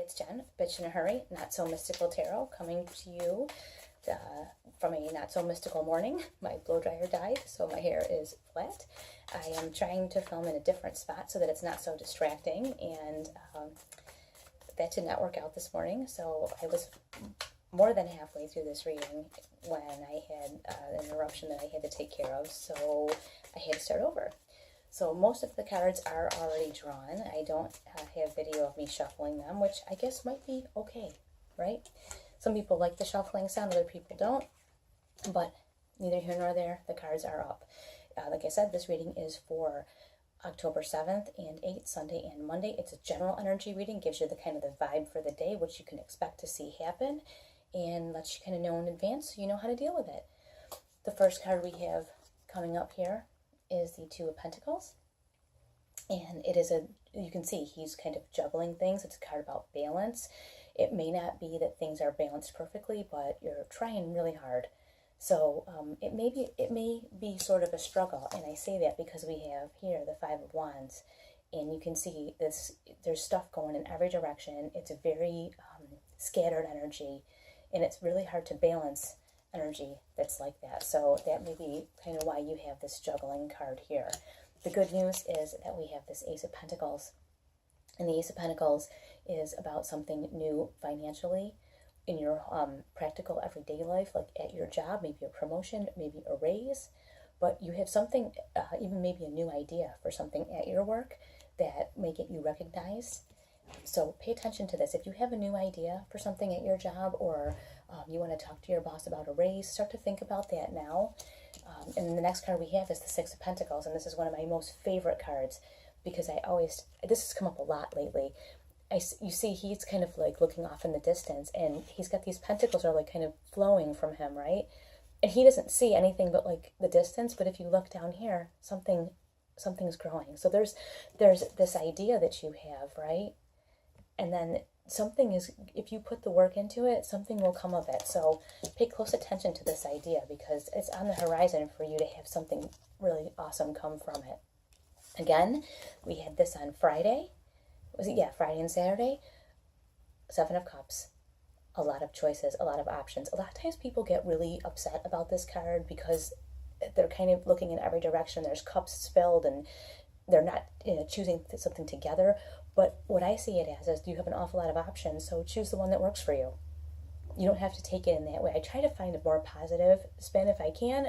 it's Jen, Bitch in a Hurry, Not So Mystical Tarot, coming to you from a not so mystical morning. My blow dryer died, so my hair is flat. I am trying to film in a different spot so that it's not so distracting, and that did not work out this morning, so I was more than halfway through this reading when I had an interruption that I had to take care of, so I had to start over. So most of the cards are already drawn. I don't have video of me shuffling them, which I guess might be okay, right? Some people like the shuffling sound, other people don't, but neither here nor there, the cards are up. Like I said, this reading is for October 7th and 8th, Sunday and Monday. It's a general energy reading, gives you the kind of the vibe for the day, what you can expect to see happen, and lets you kind of know in advance so you know how to deal with it. The first card we have coming up here is the Two of Pentacles, and it is you can see he's kind of juggling things. It's a card about balance. It may not be that things are balanced perfectly, but you're trying really hard. So it may be sort of a struggle, and I say that because we have here the Five of Wands, and you can see there's stuff going in every direction. It's a very scattered energy, and it's really hard to balance energy that's like that. So that may be kind of why you have this juggling card here. The good news is that we have this Ace of Pentacles, and the Ace of Pentacles is about something new financially in your practical everyday life, like at your job, maybe a promotion, maybe a raise, but you have something, even maybe a new idea for something at your work that may get you recognized. So pay attention to this. If you have a new idea for something at your job, or you want to talk to your boss about a raise, start to think about that now. And the next card we have is the Six of Pentacles, and this is one of my most favorite cards because this has come up a lot lately. You see he's kind of like looking off in the distance, and he's got these pentacles are like kind of flowing from him, right? And he doesn't see anything but like the distance, but if you look down here, something's growing. So there's this idea that you have, right? And then something is, if you put the work into it, something will come of it. So pay close attention to this idea because it's on the horizon for you to have something really awesome come from it. Again, we had this on Friday. Friday and Saturday. Seven of Cups. A lot of choices, a lot of options. A lot of times people get really upset about this card because they're kind of looking in every direction. There's cups spilled and they're not choosing something together. But what I see it as is you have an awful lot of options, so choose the one that works for you. You don't have to take it in that way. I try to find a more positive spin if I can.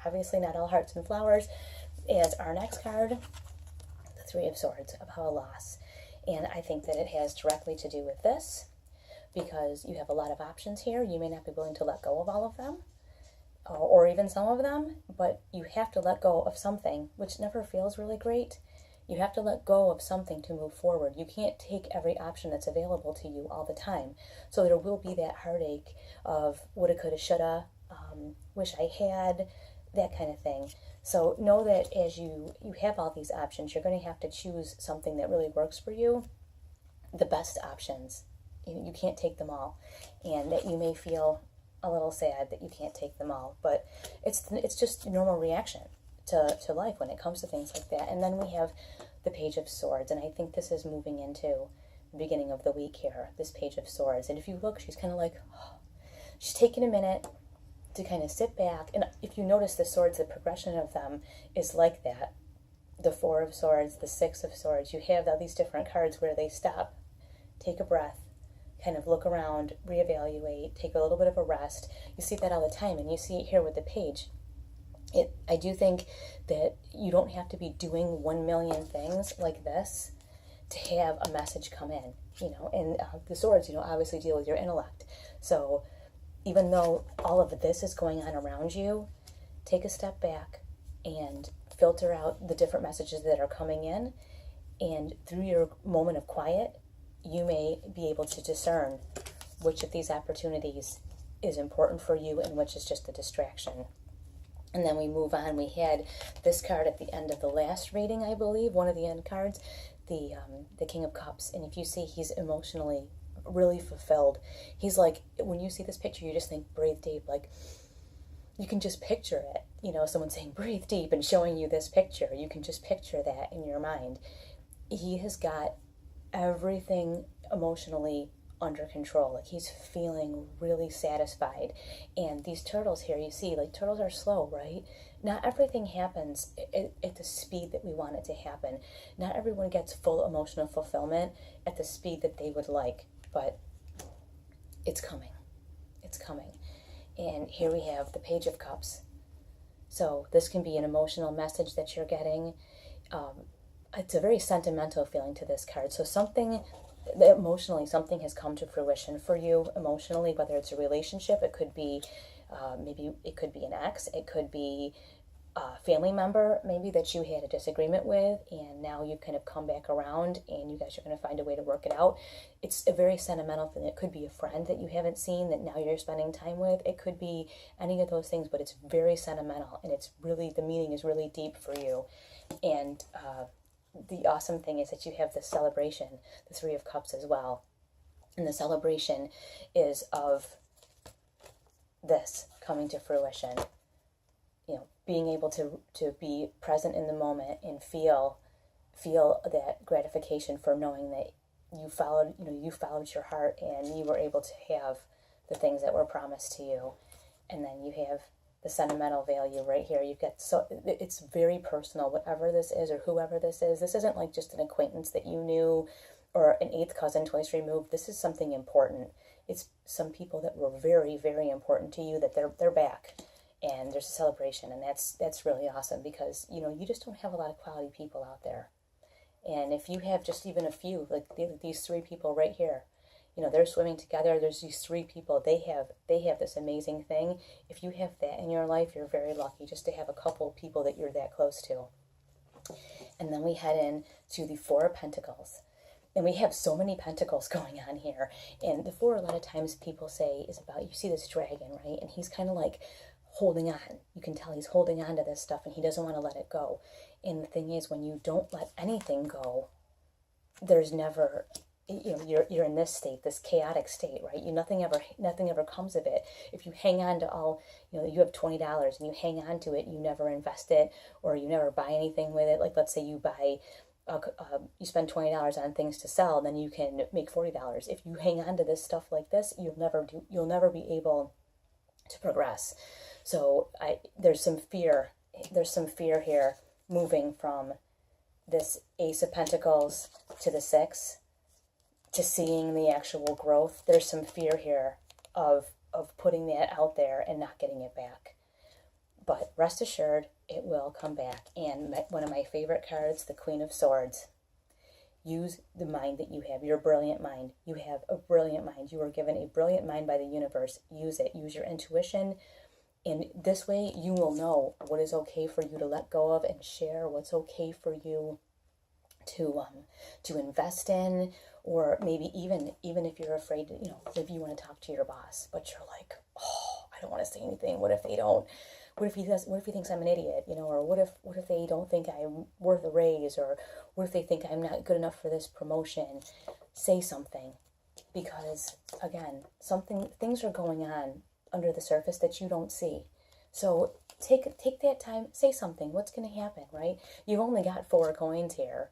Obviously not all hearts and flowers. As our next card, the Three of Swords, about a loss. And I think that it has directly to do with this because you have a lot of options here. You may not be willing to let go of all of them or even some of them, but you have to let go of something, which never feels really great. You have to let go of something to move forward. You can't take every option that's available to you all the time. So there will be that heartache of woulda, coulda, shoulda, wish I had, that kind of thing. So know that as you have all these options, you're going to have to choose something that really works for you, the best options. You can't take them all, and that you may feel a little sad that you can't take them all, but it's just a normal reaction to life when it comes to things like that. And then we have the Page of Swords, and I think this is moving into the beginning of the week here, this Page of Swords. And if you look, she's kind of like, she's taking a minute to kind of sit back. And if you notice the swords, the progression of them is like that. The Four of Swords, the Six of Swords, you have all these different cards where they stop, take a breath, kind of look around, reevaluate, take a little bit of a rest. You see that all the time, and you see it here with the Page. I do think that you don't have to be doing 1 million things like this to have a message come in, and the swords, obviously deal with your intellect. So even though all of this is going on around you, take a step back and filter out the different messages that are coming in, and through your moment of quiet, you may be able to discern which of these opportunities is important for you and which is just a distraction. And then we move on. We had this card at the end of the last reading, I believe, one of the end cards, the King of Cups. And if you see, he's emotionally really fulfilled. He's like, when you see this picture, you just think breathe deep. Like, you can just picture it. Someone saying breathe deep and showing you this picture. You can just picture that in your mind. He has got everything emotionally under control. Like he's feeling really satisfied. And these turtles here, you see, like turtles are slow, right? Not everything happens at the speed that we want it to happen. Not everyone gets full emotional fulfillment at the speed that they would like, but it's coming. It's coming. And here we have the Page of Cups. So this can be an emotional message that you're getting. It's a very sentimental feeling to this card. So something emotionally, something has come to fruition for you emotionally, whether it's a relationship, it could be maybe it could be an ex, it could be a family member maybe that you had a disagreement with, and now you kind of come back around and you guys are going to find a way to work it out. It's a very sentimental thing. It could be a friend that you haven't seen that now you're spending time with. It could be any of those things, but it's very sentimental, and it's really, the meaning is really deep for you. And the awesome thing is that you have this celebration, the Three of Cups as well. And the celebration is of this coming to fruition. You know, being able to be present in the moment and feel that gratification for knowing that you followed your heart and you were able to have the things that were promised to you. And then you have the sentimental value right here. You've got, so it's very personal, whatever this is or whoever this is. This isn't like just an acquaintance that you knew or an eighth cousin twice removed. This is something important. It's some people that were very, very important to you, that they're back, and there's a celebration, and that's really awesome, because you just don't have a lot of quality people out there. And if you have just even a few, like these three people right here, they're swimming together. There's these three people. They have this amazing thing. If you have that in your life, you're very lucky just to have a couple of people that you're that close to. And then we head in to the Four of Pentacles. And we have so many pentacles going on here. And the four, a lot of times people say, is about, you see this dragon, right? And he's kind of like holding on. You can tell he's holding on to this stuff and he doesn't want to let it go. And the thing is, when you don't let anything go, there's never, you're in this state, this chaotic state, right? Nothing ever comes of it. If you hang on to all, you have $20 and you hang on to it, you never invest it, or you never buy anything with it. Like, let's say you buy, you spend $20 on things to sell, then you can make $40. If you hang on to this stuff like this, you'll never be able to progress. So there's some fear here, moving from this Ace of Pentacles to the Six, to seeing the actual growth. There's some fear here of putting that out there and not getting it back. But rest assured, it will come back. And one of my favorite cards, the Queen of Swords. Use the mind that you have, your brilliant mind. You have a brilliant mind. You were given a brilliant mind by the universe. Use it. Use your intuition. And this way you will know what is okay for you to let go of and share, what's okay for you to invest in, or maybe even if you're afraid to, maybe you want to talk to your boss, but you're like, oh, I don't want to say anything. What if they don't? What if he does? What if he thinks I'm an idiot? Or what if they don't think I'm worth a raise, or what if they think I'm not good enough for this promotion? Say something, because again, things are going on under the surface that you don't see. So take that time, say something. What's going to happen, right? You've only got 4 coins here.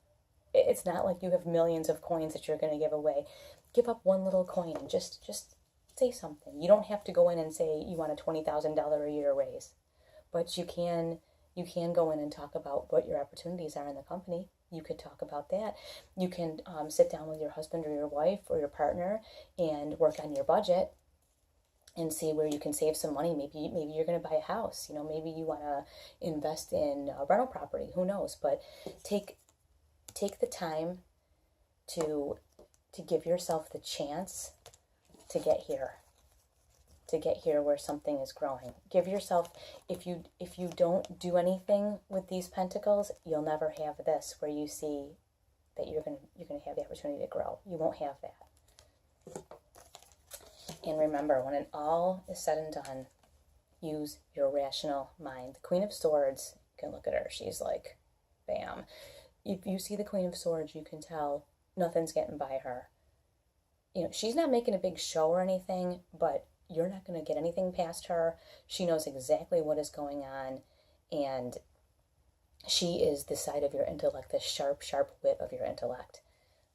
It's not like you have millions of coins that you're going to give away. Give up one little coin and just say something. You don't have to go in and say you want a $20,000 a year raise, but you can go in and talk about what your opportunities are in the company. You could talk about that. You can sit down with your husband or your wife or your partner and work on your budget and see where you can save some money. Maybe you're going to buy a house. Maybe you want to invest in a rental property. Who knows? But take the time to give yourself the chance to get here where something is growing. Give yourself, if you don't do anything with these pentacles, you'll never have this where you see that you're going to have the opportunity to grow. You won't have that. And remember, when it all is said and done, use your rational mind. The Queen of Swords, you can look at her. She's like, bam. If you see the Queen of Swords, you can tell nothing's getting by her. She's not making a big show or anything, but you're not going to get anything past her. She knows exactly what is going on, and she is the side of your intellect, the sharp, sharp wit of your intellect.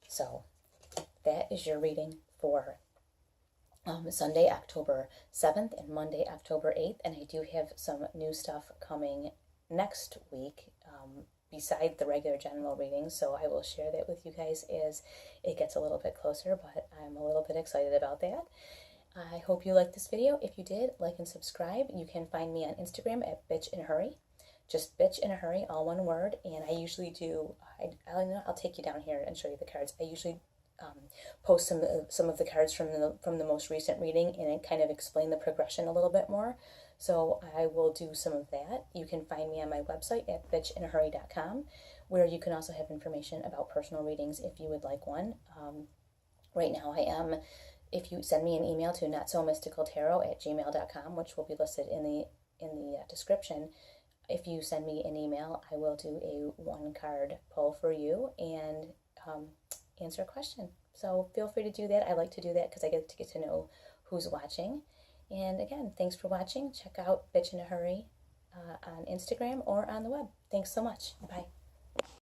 So that is your reading for Sunday, October 7th and Monday, October 8th. And I do have some new stuff coming next week beside the regular general readings. So I will share that with you guys as it gets a little bit closer, but I'm a little bit excited about that. I hope you liked this video. If you did, like and subscribe. You can find me on Instagram at Bitch in a Hurry. Just Bitch in a Hurry, all one word. And I usually do, I'll take you down here and show you the cards. I usually post some of the cards from the most recent reading and kind of explain the progression a little bit more. So I will do some of that. You can find me on my website at bitchinahurry.com, where you can also have information about personal readings if you would like one. Right now I am, if you send me an email to notsomysticaltarot@gmail.com, which will be listed in the description, if you send me an email, I will do a one-card pull for you and answer a question. So feel free to do that. I like to do that because I get to know who's watching. And again, thanks for watching. Check out Bitch in a Hurry on Instagram or on the web. Thanks so much. Bye.